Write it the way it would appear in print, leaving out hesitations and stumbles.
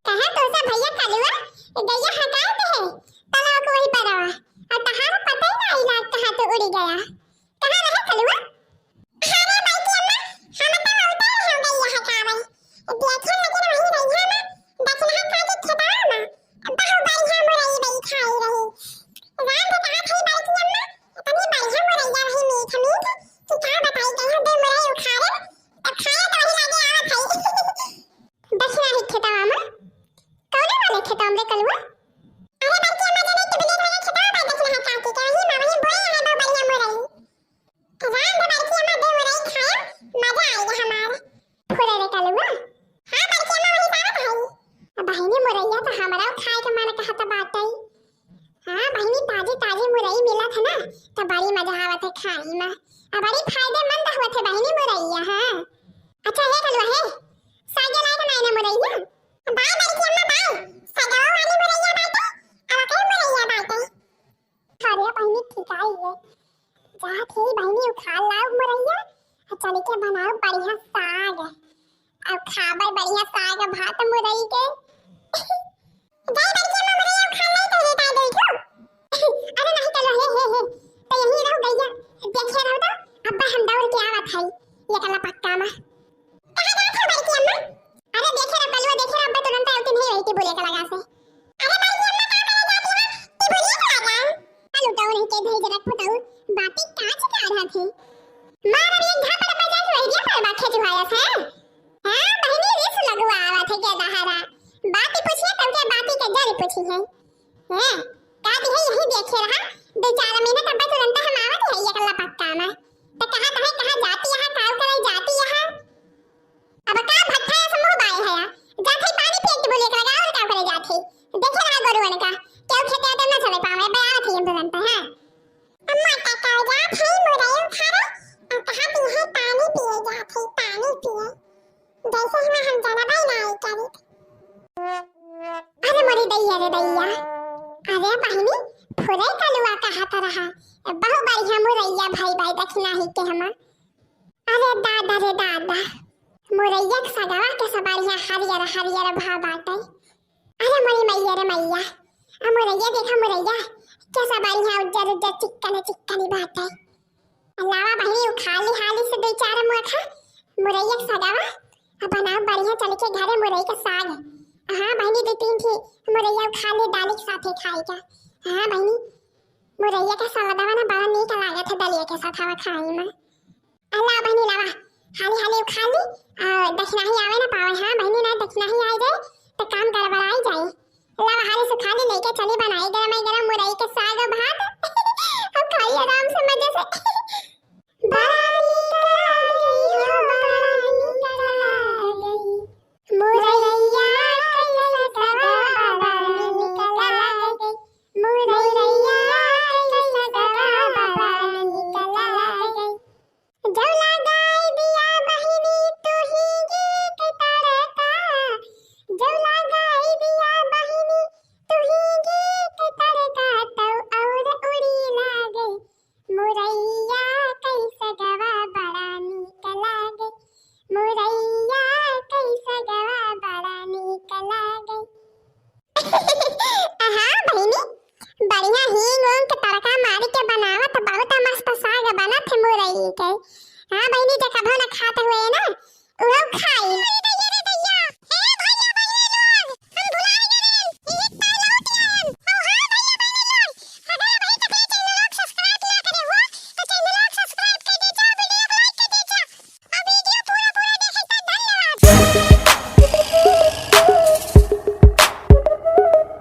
कहा तो सा भैया कलुआ गैया हटाए थे तलाव को वही परवा और तहार पता ही नहीं लाग कहां तो उड़ गया। कहां रहे कलुआ? अरे बैठी अम्मा हम तो उतर हो गई है कावई देखे लगे वही रही है ना दक्षिण हाथ के खेताओं में बहु बढ़िया मुरई बई खाई रही राम के कहा थी बैठी अम्मा इतनी बढ़िया मुरैया रही मीठ मीठ कि क्या बताई गई दो मुरई उखाड़े तब खाए तो वही लगे आवत है दक्षिण हाथ खेताओं में कौन वाले खेताओं में कलुआ? अरे बैठी अम्मा जने के बिले वाले खेताओं में दक्षिण हाथ काटी के वही मां वही बोए है दो बढ़िया मुरई राम के बैठी अम्मा दो मुरई खाए मजा आएगा हमारे फुरे रे कलुआ। हां बैठी अम्मा वही बात है बहिनी मुरैया तो हमरा खाए के मन कहत बाटई। हां बहिनी ताजी ताजी मुरई मिला था ना तो बड़ी मजा आवत है खाई में और बड़ी फायदेमंद होत है बहिनी मुरैया। हां अच्छा है कलुआ है सागे लाए ना ना मुरैया बाय बैठी अम्मा बाय सगाओ वाली मुरैया बाटे अब कई मुरैया बाटे अरे बहिनी ठीक आई है जा थी बहिनी उखाड़ लाओ मुरैया और चल के बनाओ बढ़िया साग अब खाबर बढ़िया साग भात मुरई के जाई बैठी अम्मा मुरैया उखाड़ लाई तो देता दे क्यों? अरे नहीं चलो हे तो यहीं रहो गैया देखे रहो तो अब्बा हम दौड़ के आवत है ये कला पक्का में कहां जात हो बैठी अम्मा? अरे देखे रे बलुआ देखे रे अब्बा तुरंत आउट नहीं रही थी बोले के लगा से। अरे बैठी अम्मा का करे जाती है की बोलिए के लगा चलो तो नहीं के धई जरा फटाऊ बाती काच का रहा थे मार अभी एक घापड़ बजा के वही पर बाखे जुहाया था। हां बहिनी रिस लगवा आवत है के दहारा बाती पूछिए तब के बाती के जल पूछी है। हां का दी है यही देखे रहा 2-4 महीने तब तुरंत हम आवत है ये कला पक्का में तो कहां जाती है काव करे जाती है अब का भट्ठा समूह बाय है जाथे पानी फेंक के बोले लगा और का करे जाथे देखे रहा गोरुवन का क्यों खेते तो न चले पावे बे आवत है तुरंत। हां अम्मा का का जात है मुरई उखाड़े और कहा दी है पानी पिए जाथे पानी पिए जैसे हम जाना भाई नहीं करी। अरे मरी दैया रे दैया अरे बहिनी फुरे कलुआ कहा तो रहा बहु बढ़िया मुरैया भाई भाई दक्षिणा ही के हम अरे दादा रे दादा मुरैया के सगावा के सबड़िया हरियर हरियर भा बाटे। अरे मरी मैया रे मैया आ मुरैया देखा मुरैया के सबड़िया उज्जर उज्जर चिकन चिकनी बाटे अलावा बहिनी उखाड़ ली हाली से 2-4 मुखा मुरैया के सगावा अब बनाओ बढ़िया चल के घरे मुरई का साग। हां बहिनी 2-3 थी मुरैया उखाड़ ले दाल के साथ खाएगा। हां बहिनी मुरैया का सलादवा ना बड़ा नीक लागत है दलिया के साथ हवा खाई में अल्लाह बहिनी लावा हाली हाली उखाड़ ली और दक्षिणा ही आवे ना पावे। हां बहिनी ना दक्षिणा ही आ जाए तो काम गड़बड़ाई जाए लावा हाली सुखा ली लेके चली बनाई गरम मुरई के साग और भात अब खाइए आराम से मजे से बढ़िया हींग उंग के तड़का मार के बनावत बहुत मस्त साग बनत है मुरई के। हां बहिनी जे कभो न खाते हुए ना वो खाई